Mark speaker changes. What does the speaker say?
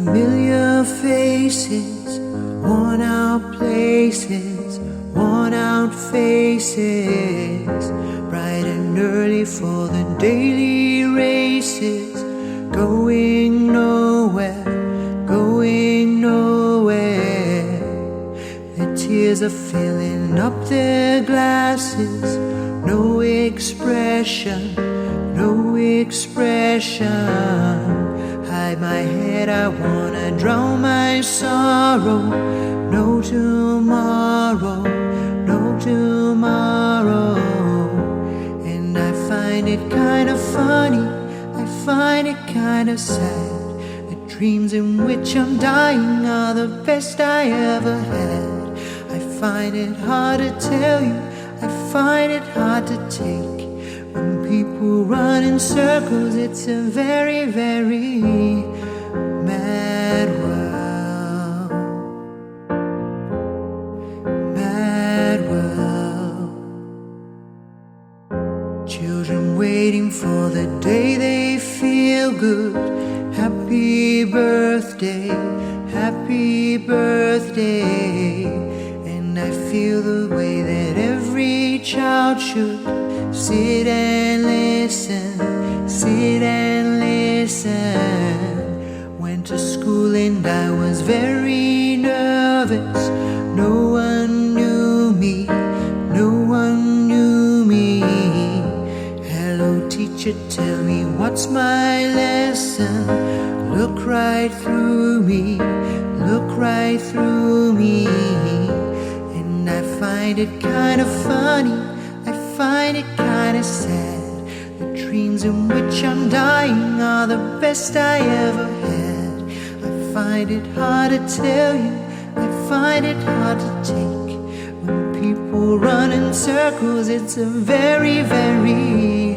Speaker 1: Familiar faces, worn out places, worn out faces, bright and early for the daily races, going nowhere, going nowhere. Their tears are filling up their glasses, no expression, no expression. Hide my head, I wanna drown my sorrow. No tomorrow, no tomorrow. And I find it kinda funny, I find it kinda sad. The dreams in which I'm dying are the best I ever had. I find it hard to tell you, I find it hard to take. When people run in circles, it's a very, very mad world. Mad world. Children waiting for the day they feel good. Happy birthday, happy birthday. And I feel the way that every child should. Sit and listen, sit and listen. Went to school and I was very nervous. No one knew me, no one knew me. Hello teacher, tell me what's my lesson. Look right through me, look right through me. And I find it kind of funny, I find it kinda sad. The dreams in which I'm dying are the best I ever had. I find it hard to tell you, I find it hard to take. When people run in circles, it's a very, very